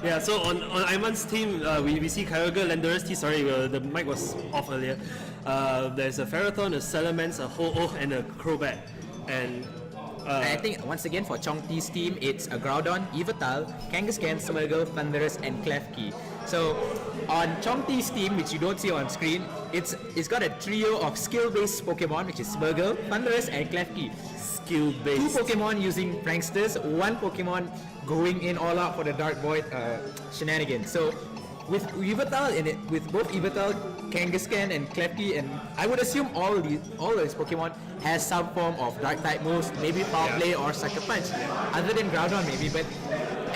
Yeah, so on Aiman's team, we see Kyogre, Landorus T, sorry, the mic was off earlier. There's a Ferrothorn, a Salamence, a Ho-Oh, and a Crobat. And I think once again for Chong T's team, it's a Groudon, Yveltal, Kangaskhan, Smeargle, Thundurus, and Klefki. So on Chong T's team, which you don't see on screen, it's got a trio of skill-based Pokemon, which is Smeargle, Thundurus, and Klefki. Skill-based. 2 Pokemon using Pranksters, 1 Pokemon going in all out for the Dark Void shenanigans. So with Yveltal in it, with both Yveltal, Kangaskhan, and Klefki, and I would assume all these Pokemon has some form of Dark type moves, maybe Foul Play or Sucker Punch, other than Groudon maybe. But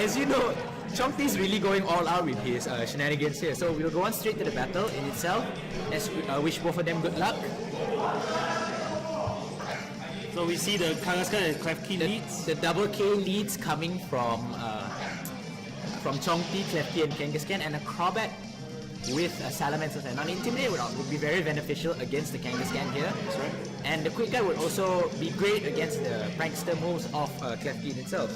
as you know, Chong T is really going all out with his shenanigans here. So we'll go on straight to the battle in itself. Let's wish both of them good luck. So we see the Kangaskhan and Klefki leads. The double K leads coming from Chong T, Klefki, and Kangaskhan, and a Crobat with a Salamence and non-intimidate would be very beneficial against the Kangaskhan here. That's right. And the Quick Guard would also be great against the Prankster moves of Klefki itself.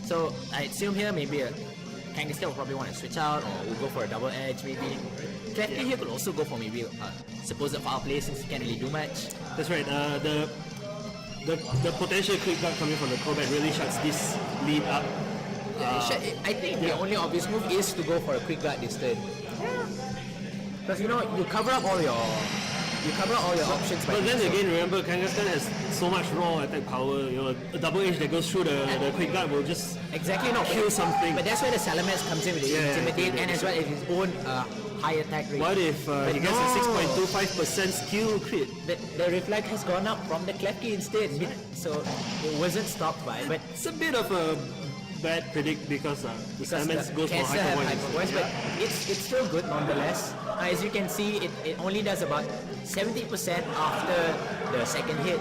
So I assume here maybe a Kangaskhan will probably want to switch out, or will go for a double edge maybe. Klefki here could also go for maybe supposed Foul Play since he can't really do much. That's right. The potential Quick Guard coming from the Crobat really shuts this lead up. I think the only obvious move is to go for a Quick Guard this turn. Because you cover up all your options. But then again, remember Kangaskhan has so much raw attack power. A double edge that goes through the Quick Guard will just kill something. But that's where the Salamence comes in with the Intimidate and as well as his own high attack rate. What if he gets a 6.25% skill crit? But the Reflect has gone up from the Klefki instead, so it wasn't stopped by. But it's a bit of a bad predict because the Salamence goes for Hyper Voice. But it's still good nonetheless. As you can see, it only does about 70% after the second hit.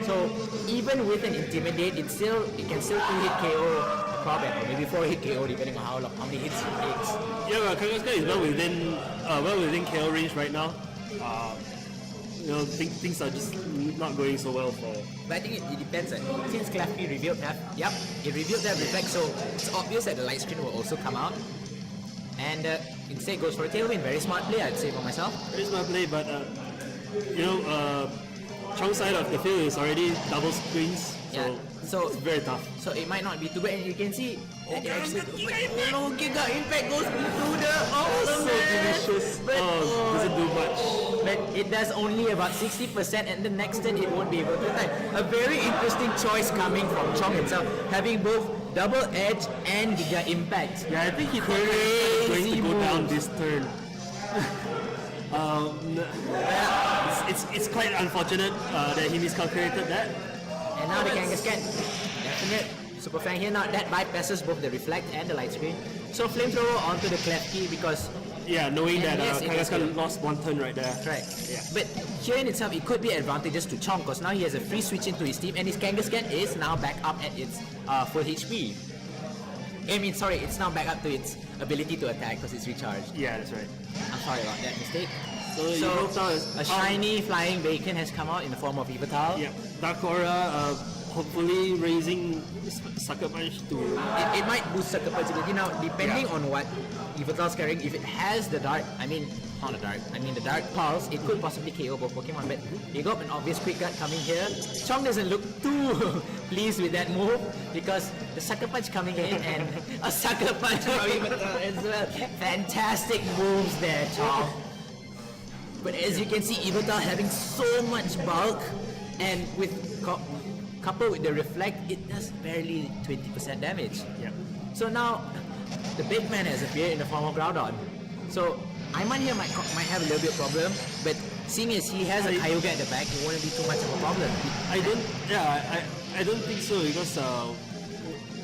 So even with an Intimidate, it can still 2-hit KO a Crobat, or maybe 4-hit KO depending on how many hits it takes. Yeah, well, Kangaskhan is well within KO range right now. Things are just not going so well for. But I think it depends. Since Klefki revealed that, it revealed that Reflect, so it's obvious that the light screen will also come out. And instead goes for a Tailwind. Very smart play, I'd say for myself. Very smart play, but Chong's side of the field is already double screens, so it's very tough. So it might not be too bad, and you can see that it actually. Giga Impact goes through the so delicious. But, doesn't do much. But it does only about 60%, and the next turn it won't be able to type. A very interesting choice coming from Chong himself, having both Double Edge and Giga Impact. Yeah, I think he thought he was going to go down this turn. It's quite unfortunate that he miscalculated that. And now the Kangaskhan, definite Super Fang here. Now that bypasses both the Reflect and the Light Screen. So Flamethrower onto the Klefki because knowing that Kangaskhan lost one turn right there. That's right. Yeah. But here in itself, it could be advantageous to Chong because now he has a free switch into his team, and his Kangaskhan is now back up at its full HP. It's now back up to its ability to attack because it's recharged. Yeah, that's right. I'm sorry about that mistake. So a shiny flying Bacon has come out in the form of Yveltal. Yeah, Dark Aura, hopefully raising Sucker Punch to... It might boost Sucker Punch ability. Now, depending on what Yveltal's carrying, if it has the Dark Pulse, it could possibly KO both Pokemon, but you got an obvious Quick Guard coming here. Chong doesn't look too pleased with that move because the Sucker Punch coming in and a Sucker Punch from Yveltal as well. Fantastic moves there, Chong. But as you can see, Yveltal having so much bulk, and coupled with the Reflect, it does barely 20% damage. Yeah. So now, the big man has appeared in the form of Groudon. So Aiman here might have a little bit of problem, but seeing as he has a Kyogre at the back, it won't be too much of a problem. I don't think so because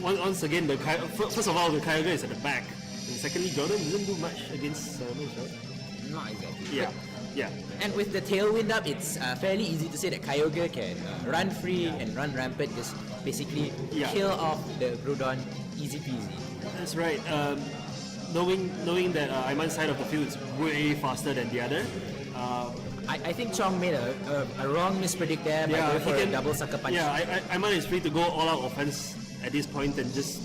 once again, first of all, the Kyogre is at the back, and secondly, Groudon doesn't do much against Salamence, right? Not exactly. Yeah. And with the Tailwind up, it's fairly easy to say that Kyogre can run free and run rampant, just basically kill off the Groudon easy peasy. That's right. Knowing that Aiman's side of the field is way faster than the other. I think Chong made a wrong mispredict there by going for a double Sucker Punch. Yeah, Aiman is free to go all out offense at this point and just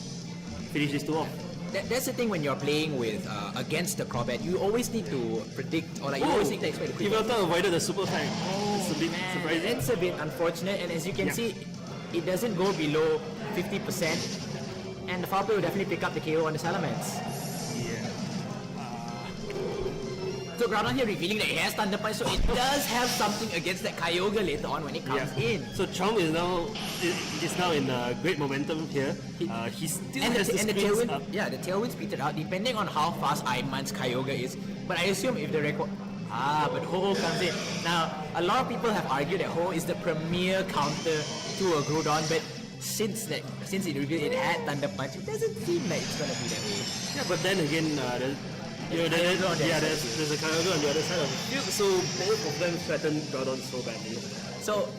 finish these two off. That's the thing when you're playing with against the Crobat. You always need to predict, or like you always need to expect the quick. Yveltal avoided the super fang. It's a bit Man, surprising. it's a bit unfortunate, and as you can see, it doesn't go below 50%, and the foul play will definitely pick up the KO on the Salamence. So Groudon here revealing that it has Thunder Punch, so it does have something against that Kyogre later on when it comes in. So Chong is now in great momentum here. He still has the screens up. Yeah, the tailwind's petered out depending on how fast Aiman's Kyogre is. But I assume if the record... but Ho-Oh comes in. Now, a lot of people have argued that Ho-Oh is the premier counter to a Groudon, but since it revealed it had Thunder Punch, it doesn't seem like it's gonna be that way. Yeah, but then again, there's a Kyogre on the other side of the field, so both of them threaten Groudon so badly. So,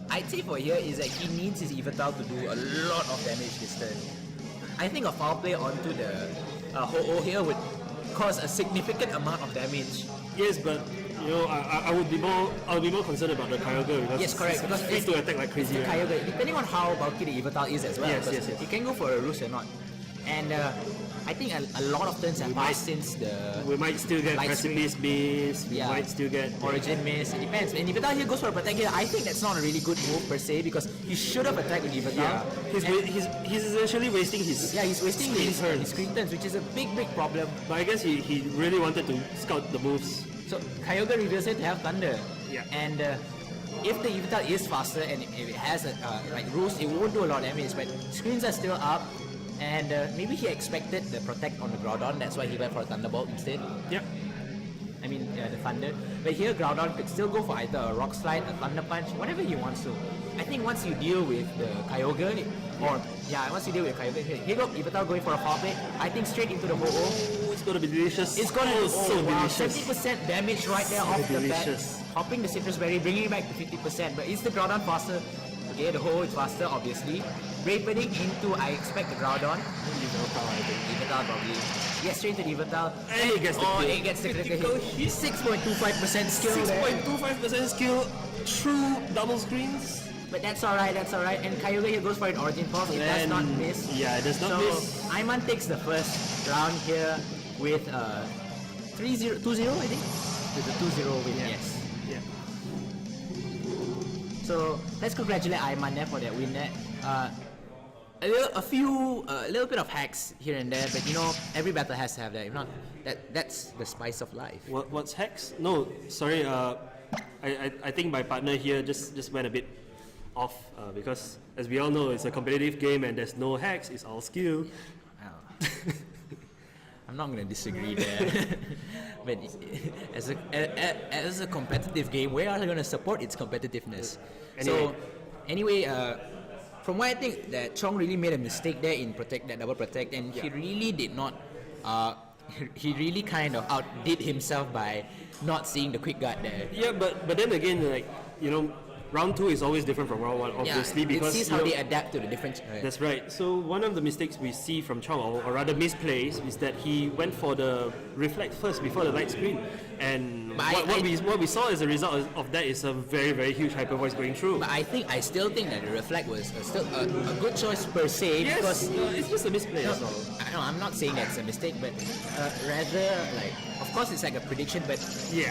I'd say for here is that he needs his Yveltal to do a lot of damage this turn. I think a foul play onto the Ho-Oh here would cause a significant amount of damage. Yes, but I would be more concerned about the Kyogre because yes, correct. Because it's free to attack like crazy. It's the Kyogre, depending on how bulky the Yveltal is as well. Yes. You can go for a roost or not. And I think a lot of turns have passed since the... We might still get Precipice Miss, we might still get... Origin Miss, it depends. And Yveltal here goes for a protect here. I think that's not a really good move per se because he should have attacked with Yveltal. Yeah. He's essentially wasting his... Yeah, he's wasting his screen turns, which is a big problem. But I guess he really wanted to scout the moves. So Kyogre reveals it to have Thunder. Yeah. And if the Yveltal is faster and if it has a like Roost, it won't do a lot of damage, but screens are still up. And maybe he expected the protect on the Groudon, that's why he went for a Thunderbolt instead. Yep. I mean, the Thunder. But here Groudon could still go for either a Rock Slide, a Thunder Punch, whatever he wants to. I think once you deal with the Kyogre, once you deal with Kyogre, here you go, Yveltal going for a foul play. I think straight into the Ho-Oh. It's gonna be delicious. It's gonna be so delicious. 70% damage right there off the bat. Hopping the Citrus Berry, bringing it back to 50%. But is the Groudon faster? Okay, the Ho-Oh is faster, obviously. Rapening into, I expect, the Groudon. Yveltal probably. Yes, straight to the Yveltal. And it gets the kill. It gets the critical hit. 6.25% skill there. 6.25% skill, true double screens. But that's alright, And Kyogre here goes for an Origin Pulse. It does not miss. Yeah, it does not miss. Aiman takes the first round here with 2-0, I think? With a 2-0 win, yes. Yeah. So let's congratulate Aiman there for that win there. A little bit of hacks here and there, but every battle has to have that. If not, that's the spice of life. What's hacks? No, sorry. I think my partner here just went a bit off because, as we all know, it's a competitive game and there's no hacks. It's all skill. Wow. I'm not going to disagree there. But as a competitive game, we are going to support its competitiveness. Anyway, from what I think that Chong really made a mistake there in that double protect, and he really did not. He really kind of outdid himself by not seeing the quick guard there. Yeah, but then again, round 2 is always different from round 1, obviously, because it sees how they adapt to the different. That's right. So one of the mistakes we see from Chong, or rather misplays, is that he went for the reflect first before the light screen, and what we saw as a result of that is a very, very huge hyper voice going through. But I still think that the reflect was still a good choice per se, because it's just a misplay. I'm not saying that's a mistake, but rather of course it's like a prediction, but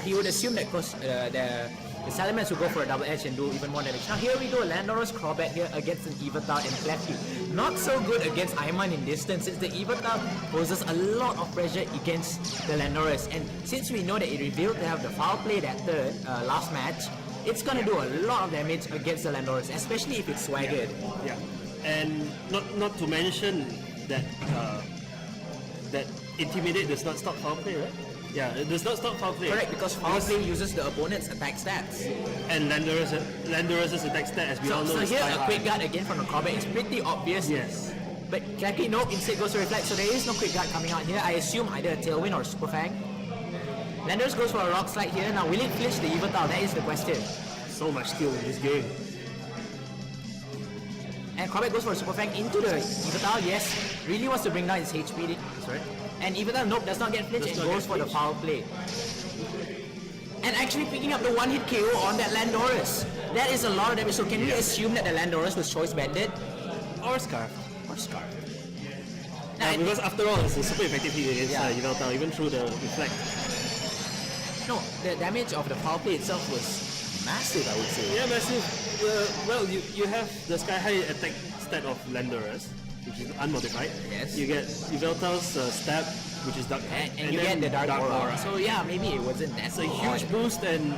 he would assume that because the Salamence will go for a double edge and do even more damage. Now here we go, Landorus Crobat here against an Yveltal and Clefty. Not so good against Aiman in distance, since the Yveltal poses a lot of pressure against the Landorus. And since we know that it revealed to have the foul play that third last match, it's gonna do a lot of damage against the Landorus, especially if it's swaggered. Yeah. And not to mention that that Intimidate does not stop foul play, right? Yeah, it does not stop foul play. Correct, because foul play uses the opponent's attack stats. And Landorus' attack stat, as we all know, so is here high. A quick guard again from the Crobat is pretty obvious. Yes. But Clefty, nope, instead goes to reflect, so there is no quick guard coming out here. I assume either a Tailwind or Super Fang. Landorus goes for a Rock Slide here. Now will it flinch the Yveltal? That is the question. So much skill in this game. And Crobat goes for a Super Fang into the Yveltal, yes. Really wants to bring down his HP. Sorry. And Yveltal, nope, does not get flinched and goes for the foul play. And actually picking up the one-hit KO on that Landorus. That is a lot of damage, so can we assume that the Landorus was choice banded? Or Scarf. Or Scarf. Because after all, it's a super effective hit against Yveltal, even through the reflect. No, the damage of the foul play itself was massive, I would say. Yeah, massive. Well, you have the Sky High attack stat of Landerers, which is unmodified. Yes. You get Yveltal's stab, which is Dark type, And you get the Dark Aura. So So yeah, maybe it wasn't that it's a huge boost and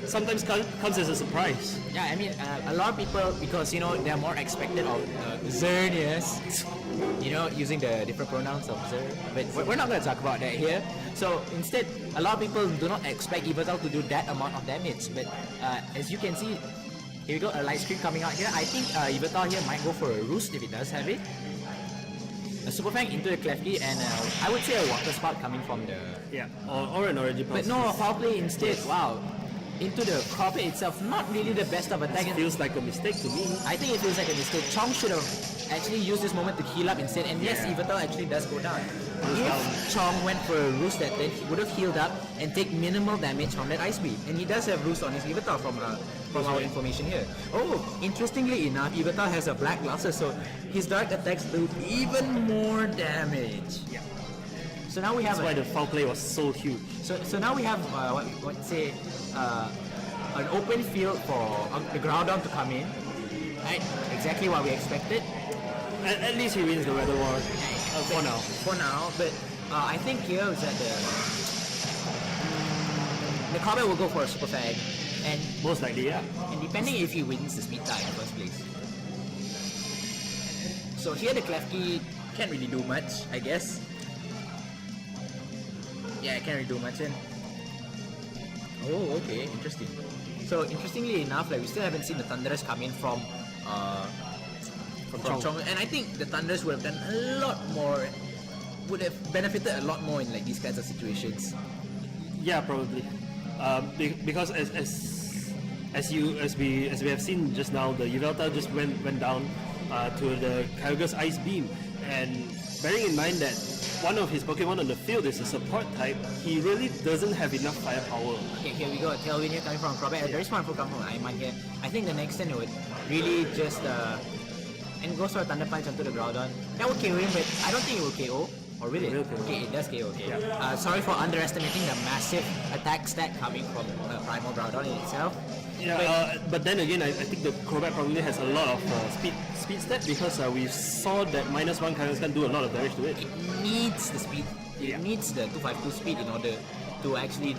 sometimes comes as a surprise. Yeah, I mean, a lot of people, because they're more expected of Xerneas, using the different pronouns of Xer, but we're not going to talk about that here. So instead, a lot of people do not expect Yveltal to do that amount of damage, but as you can see, here we go, a light screen coming out here. I think Yveltal here might go for a Roost if it does have it. A Super Fang into the Clefty, and I would say a Water Spout coming from the... Yeah, or an Origin Pulse. But no, foul play instead, wow. Into the Cropper itself, not really the best of attack. It feels like a mistake to me. I think it feels like a mistake. Chong should have actually used this moment to heal up instead, and yes, Yveltal actually does go down. If Chong went for a Roost that then he would have healed up and take minimal damage from that Ice Beam. And he does have Roost on his Yveltal from our information here. Oh, interestingly enough, Yveltal has a Black Glasses, so his Dark attacks do even more damage. Yeah. So now we have... That's why the foul play was so huge. So now we have an open field for the Groudon to come in, right? Exactly what we expected. At least he wins the Weather War for now. For now, but I think here is that the Comet will go for a Super Fang, and Most likely, yeah. and depending if he wins the speed tie in the first place. So here the Klefki can't really do much, I guess. Yeah, can't really do much. And oh, okay, interesting. So interestingly enough, like we still haven't seen the Thunderous come in from Chong, and I think the Thunderous would have done a lot more, would have benefited a lot more in like these kinds of situations. Yeah, probably. Because as we have seen just now, the Yveltal just went down to the Kyogre's Ice Beam, and bearing in mind that one of his Pokemon on the field is a support type, he really doesn't have enough firepower. Okay, here we go. Tailwind here coming from Crobat. A very smart come from Aiman here. I think the next turn it would really just and goes for a Thunder Punch onto the Groudon. That would KO him, but I don't think it will KO. Or will it? Okay, it does KO. Okay. Yeah. Sorry for underestimating the massive attack stat coming from Primal Groudon in itself. Yeah, but then again, I think the Crobat probably has a lot of speed stat because we saw that -1 can do a lot of damage to it. It needs the speed. It needs the 252 speed in order to actually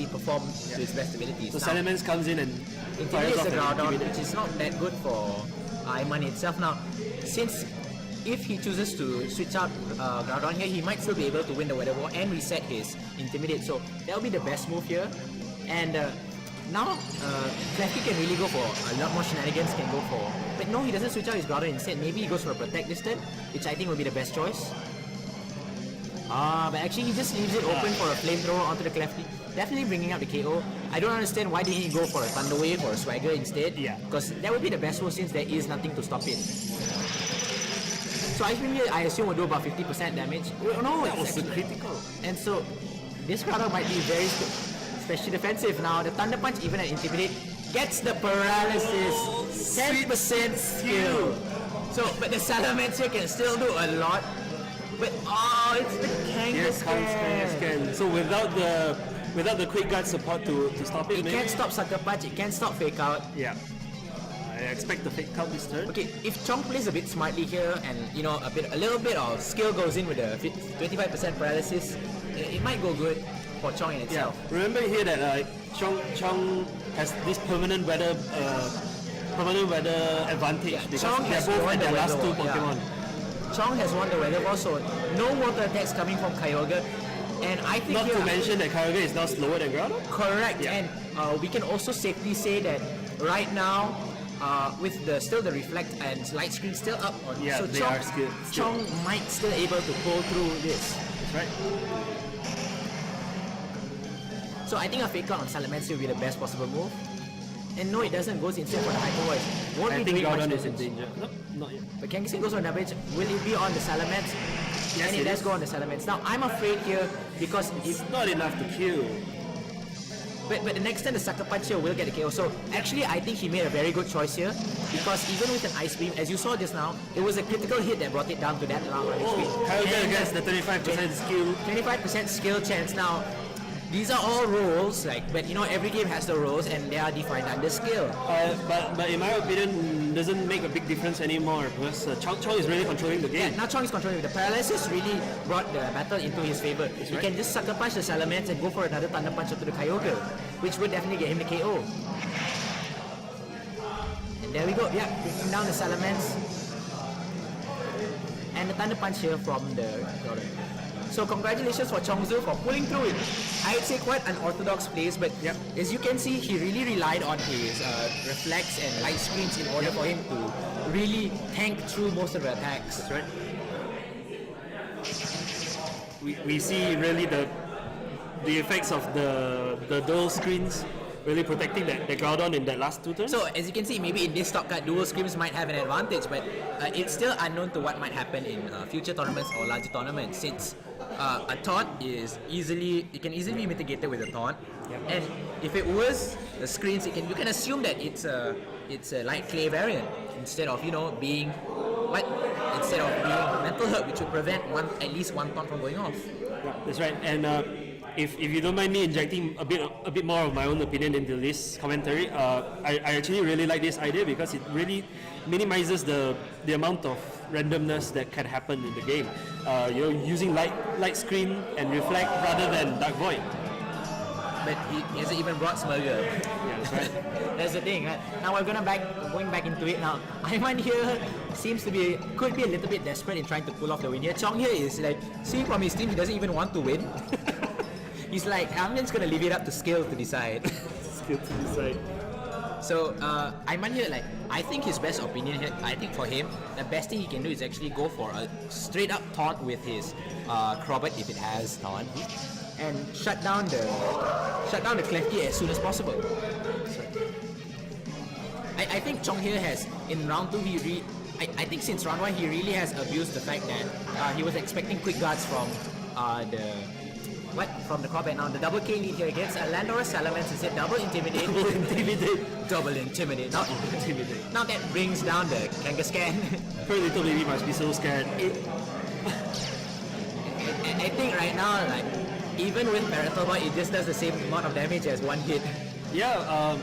perform to its best abilities. So Salamence comes in and fires Intimidates off the Groudon, Intimidate. which is not that good for Aiman itself. Now, since if he chooses to switch out Groudon here, he might still be able to win the Weather War and reset his Intimidate. So that will be the best move here. And now, Klefki can really go for a lot more shenanigans. Can go for, but no, he doesn't switch out his Groudon instead. Maybe he goes for a Protect this turn, which I think will be the best choice. But actually he just leaves it open for a Flamethrower onto the Klefki. Definitely bringing up the KO. I don't understand why didn't he go for a Thunder Wave or a Swagger instead. Yeah. Because that would be the best move since there is nothing to stop it. So Ice Beam here, I assume will do about 50% damage. Oh, no, That was it's actually critical. And so this Groudon might be very especially defensive. Now the Thunder Punch, even at Intimidate, gets the paralysis. 10% skill. So, but the Salamence here can still do a lot. But it's the Kangaskhan. So without the Quick Guard support to stop it, It maybe? can't stop Sucker Punch, it can't stop Fake Out. Yeah. I expect the Fake Out this turn. Okay, if Chong plays a bit smartly here and a little bit of skill goes in with the 25% paralysis, it might go good for Chong in Yeah. itself. Remember here that Chong has this permanent weather advantage because Chong they're has both won at the their last Weather two War, yeah. Pokemon. Chong has won the Weather War, so no water attacks coming from Kyogre. And I think Not here, to mention that Kyogre is now slower than Groudon. correct, Yeah. and we can also safely say that right now, with still the reflect and light screen still up, Yeah, so they are skilled. Chong might still able to pull through this. That's right. So I think a Fake Out on Salamence will be the best possible move. And no, it doesn't. Goes instead for the Hyper Voice. Won't I be think doing much Groudon is in damage. danger. No, not yet. But Kangaskhan goes on damage. Will it be on the Salamence? Yes, And it it does is. go on the Salamence. Now I'm afraid here because if It's not enough to kill. But the next turn, the Sucker Punch here will get the KO. So actually, I think he made a very good choice here, because even with an Ice Beam, as you saw just now, it was a critical hit that brought it down to that amount of HP. Kyogre against the 25% skill. 25% skill chance. Now, these are all roles, but you know, every game has the roles and they are defined under skill. But in my opinion, doesn't make a big difference anymore, because Chong is really controlling the game. Yeah, now Chong is controlling. The paralysis really brought the battle into his favor. He can just Sucker Punch the Salamence and go for another Thunder Punch onto the Kyogre, which would definitely get him the KO. And there we go. Yeah, taking down the Salamence. And the Thunder Punch here from the Gordon. So congratulations for Chongzu for pulling through it. I would say quite unorthodox plays, but as you can see, he really relied on his reflex and light screens in order for him to really tank through most of the attacks. That's right. We see really the effects of the dual screens really protecting the Groudon in that last 2 turns. So as you can see, maybe in this top card, dual screams might have an advantage, but it's still unknown to what might happen in future tournaments or larger tournaments, since a taunt can easily be mitigated with a taunt. And if it was the screens, you can assume that it's a light clay variant instead of being mental hurt, which would prevent at least one taunt from going off. That's right. And if you don't mind me injecting a bit more of my own opinion into this commentary, I actually really like this idea, because it really minimizes the amount of randomness that can happen in the game. You're using light screen and reflect rather than Dark Void. But he hasn't even brought Smurger. Yeah, that's right. That's the thing. Now we're going back into it now. Aiman here could be a little bit desperate in trying to pull off the win here. Chong here is like, seeing from his team, he doesn't even want to win. He's like, I'm just gonna leave it up to skill to decide. Skill to decide. So Aiman here, I think his best opinion here, I think for him, the best thing he can do is actually go for a straight up taunt with his Crobat if it has taunt, and shut down the Klefki as soon as possible. I think Chong here has, in round 2, I think since round 1 he really has abused the fact that he was expecting quick guards from the Crobat. Now the double K lead here against Landorus Salamence is it double intimidate. Double intimidate, not intimidate. Now that brings down the Kangaskhan. Poor little baby must be so scared. I think right now, even with Parental Boy, it just does the same amount of damage as one hit. Yeah,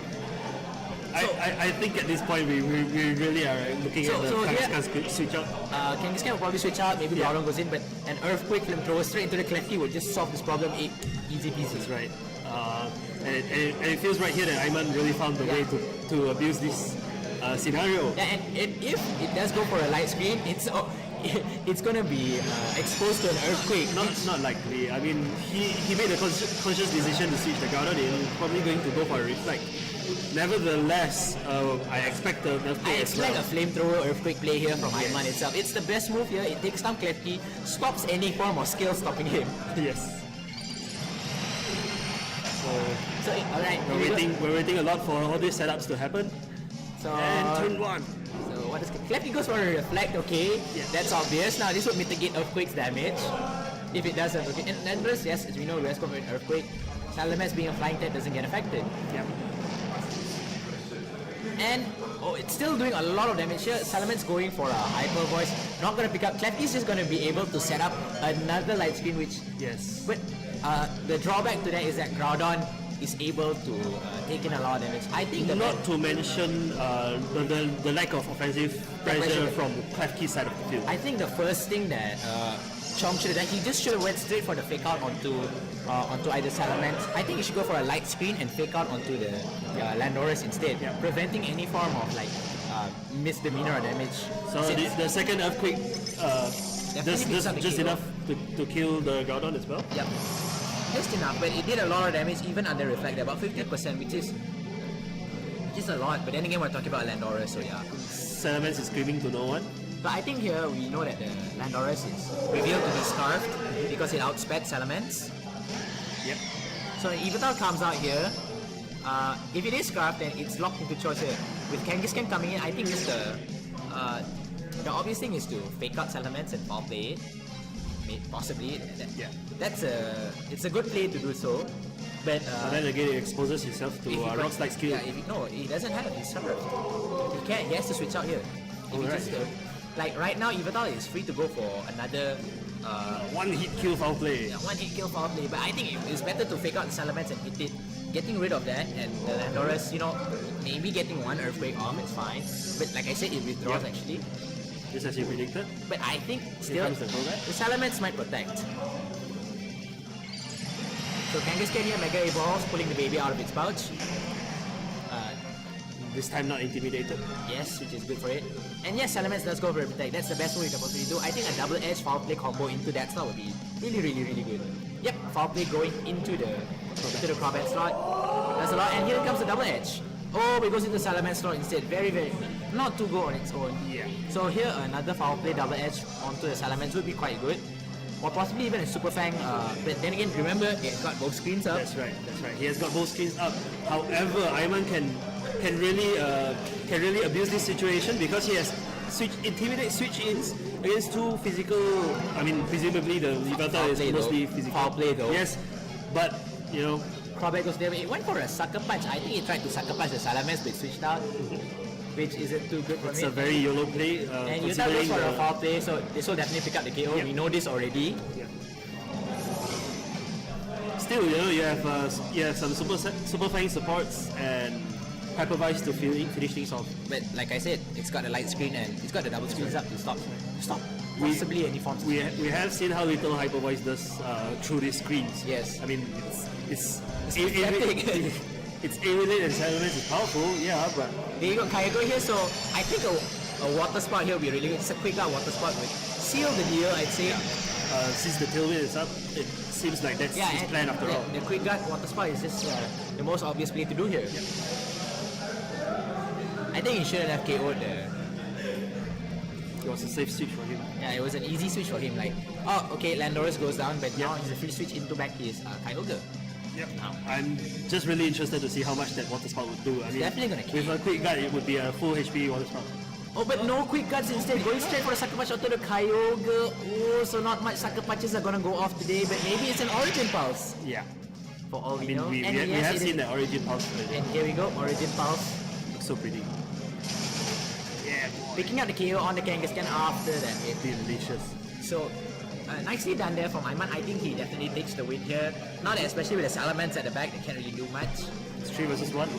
I think at this point we really are looking at the Kangaskhan switch out. Kangaskhan will probably switch out, maybe Groudon goes in, but an Earthquake Flamethrower straight into the Klefki will just solve this problem easy peasy. That's right. And it feels right here that Aiman really found the way to abuse this scenario. Yeah, and if it does go for a light screen, it's gonna be exposed to an Earthquake. Not likely. I mean, he made a conscious decision to switch the Groudon in, probably going to go for a Reflect. Nevertheless, I expect the Earthquake. I expect a Flamethrower Earthquake play here from Aiman itself. It's the best move here. It takes down Klefki, stops any form of skill stopping him. Yes. So alright. We're waiting a lot for all these setups to happen. So and turn 1. So what does Klefki goes for a Reflect? Okay, that's obvious. Now this would mitigate Earthquake's damage if it does. Okay, and Landorus, yes, as we know, let's go for an Earthquake. Salamence being a flying type doesn't get affected. Yeah. And it's still doing a lot of damage here. Salamence going for a Hyper Voice. Not going to pick up. Klefki's just going to be able to set up another light screen, which... Yes. But the drawback to that is that Groudon is able to take in a lot of damage. I think not to mention the lack of offensive pressure from Klefki's side of the field. I think the first thing that Chong should have done, he just should have went straight for the fake out onto either Salamence. I think he should go for a light screen and fake out onto the Landorus instead, preventing any form of misdemeanor or damage. So the second Earthquake just enough to kill the Groudon as well? Yep. Just enough, but it did a lot of damage even under Reflect, about 50%, which is a lot. But then again, we're talking about Landorus, so yeah. Salamence is screaming to no one. But I think here we know that the Landorus is revealed to be scarfed because it outsped Salamence. Yep. So Yveltal comes out here. If it is scarfed, then it's locked into choice here. With Kangaskhan coming in, I think just the obvious thing is to fake out Salamence and foul play it. possibly. Yeah. It's a good play to do so. But then again, it exposes himself to rock slide skill. Yeah, no, he doesn't have his surf. He can't. He has to switch out here. If he just, like right now, Yveltal is free to go for another one hit kill foul play. one hit kill foul play. But I think it's better to fake out the Salamence and hit it. Getting rid of that and the Landorus, maybe getting one Earthquake off is fine. But like I said, it withdraws actually. Just as you predicted. But I think still the Salamence might protect. So Kangaskhan here Mega Evolves, pulling the baby out of its pouch. This time not intimidated. Yes, which is good for it. And yes, Salamence does go for a protect. That's the best way you can possibly do. I think a double edge foul play combo into that slot would be really, really, really good. Yep, foul play going into the Crobat slot. That's a lot. And here comes the double edge. Oh, it goes into Salamence slot instead. Very, very not too good on its own. Yeah. So here another foul play double edge onto the Salamence would be quite good. Or possibly even a Super Fang. But then again, remember it got both screens up. That's right. He has got both screens up. However, Aiman can really abuse this situation because he has intimidate switch-ins against two physical. I mean, presumably the Yveltal is mostly physical. Foul play though. Yes, but Crobat goes there. It went for a sucker punch. I think he tried to sucker punch the Salamence but switched out, which isn't too good for me. It's a very YOLO play. And Yveltal goes for a foul play, so this will definitely pick up the KO. Yep. We know this already. Yep. Still, you have some Super Fang supports and Hypervise to finish things off. But like I said, it's got the light screen and it's got the double screens up to stop possibly any forms. We have seen how little Hypervise does through these screens. Yes. I mean, it's pathetic. It's A-related and Salamence is powerful, yeah, but there you go, Kyago here, so I think a water spot here will be really good. It's a quick out water spot would seal the deal, I'd say. Yeah. Since the tailwind is up, it seems like that's his plan after all. The quick gut water spot is just the most obvious play to do here. Yep. I think he shouldn't have KO'd the... It was a safe switch for him. Yeah, it was an easy switch for him. Like, oh, okay, Landorus goes down, but now he's a free switch into back his Kyogre. Yep. I'm just really interested to see how much that water spout would do. I mean, definitely gonna kill. With a quick gut, it would be a full HP water spout. Oh, but no quick guts instead. Going straight for the sucker punch onto the Kyogre. Oh, so not much sucker punches are gonna go off today, but maybe it's an Origin Pulse. Yeah. For all we I mean, know. we have seen the Origin Pulse already. And here we go, Origin Pulse. Looks so pretty. Yeah, boy. Picking up the KO on the Kangaskhan after that hit. Delicious. So, nicely done there from Aiman. I think he definitely takes the win here. Not especially with the Salamence at the back, they can't really do much. It's 3 versus 1.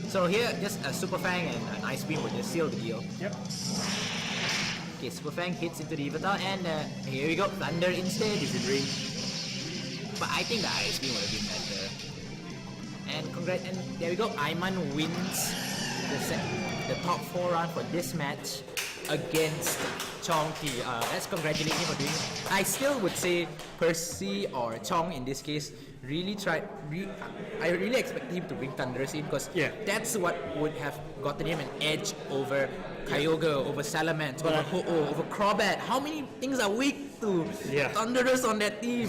So here, just a Super Fang and an Ice Beam will just seal the deal. Yep. Okay, Super Fang hits into the Yveltal and here we go, Thunder instead. He's in range. But I think the Ice Beam would have been better. And there we go, Aiman wins the top 4 round for this match against Chong. Let's congratulate him for doing it. I still would say Percy or Chong in this case really tried. I really expected him to bring Thunderous in because that's what would have gotten him an edge over Kyogre, over Salamence, over Ho-Oh, over Crobat. How many things are weak to Thunderous on that team?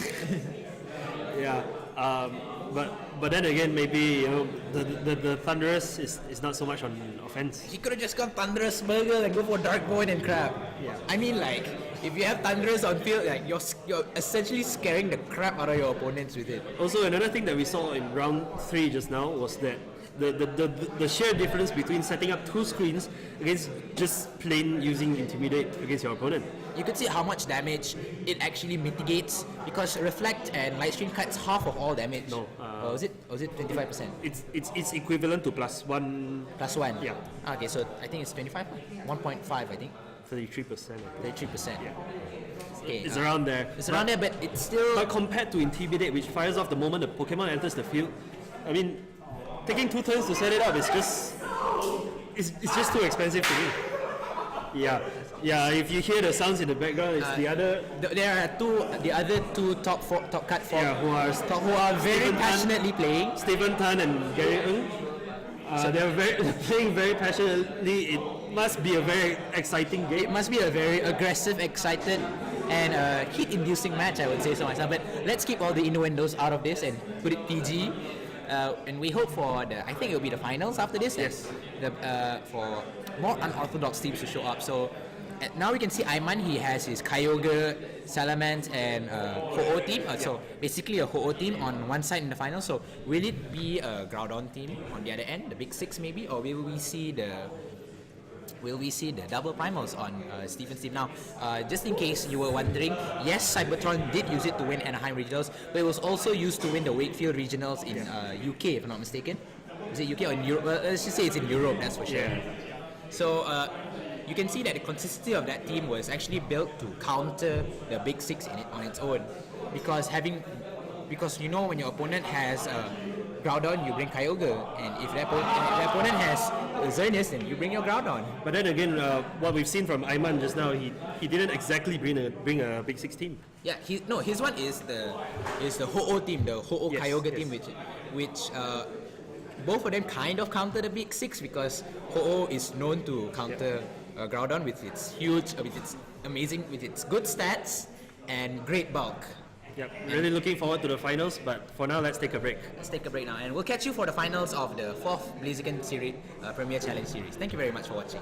But then again, maybe the Thunderous is not so much on offense. He could have just gone Thunderous Burger and go for Dark Void and Crab. Yeah. I mean, like, if you have Thunderous on field, like you're essentially scaring the crap out of your opponents with it. Also, another thing that we saw in round 3 just now was that the sheer difference between setting up 2 screens against just plain using Intimidate against your opponent. You could see how much damage it actually mitigates because Reflect and Light Stream cuts half of all damage. No. Was it 25%? It's equivalent to +1. +1? Yeah. Okay, so I think it's 25? 1.5, I think. 33%. 33%. Yeah. Okay, It's around there. It's around there, but it's still... But compared to Intimidate, which fires off the moment the Pokemon enters the field, I mean, taking 2 turns to set it up is just... It's just too expensive to me. Yeah, if you hear the sounds in the background, it's the other... There are the other two top cut form who are very passionately playing. Stephen Tan and Gary Ng. They're playing very passionately. It must be a very exciting game. It must be a very aggressive, excited, and heat-inducing match, I would say so myself. But let's keep all the innuendos out of this and put it PG. And we hope for I think it will be the finals after this. Yes. For more unorthodox teams to show up. So now we can see Aiman, he has his Kyogre, Salamence and Ho-Oh team. So basically a Ho-Oh team on one side in the final. So will it be a Groudon team on the other end, the big six maybe, or will we see the double primals on Stephen's team? Now, just in case you were wondering, yes, Cybertron did use it to win Anaheim Regionals, but it was also used to win the Wakefield Regionals in UK, if I'm not mistaken. Is it UK or in Europe? Well, let's just say it's in Europe, that's for sure. Yeah. So you can see that the consistency of that team was actually built to counter the big six on its own, because you know when your opponent has Groudon, you bring Kyogre, and if the opponent has Xerneas, then you bring your Groudon. But then again, what we've seen from Aiman just now, he didn't exactly bring a big six team. Yeah, his one is the Ho-Oh team, the Ho-Oh Kyogre team, which both of them kind of counter the big six, because Ho-Oh is known to counter Groudon with its huge, with its good stats and great bulk. Yep, really looking forward to the finals, but for now, let's take a break. Let's take a break now, and we'll catch you for the finals of the 4th Blaziken Series Premier Challenge Series. Thank you very much for watching.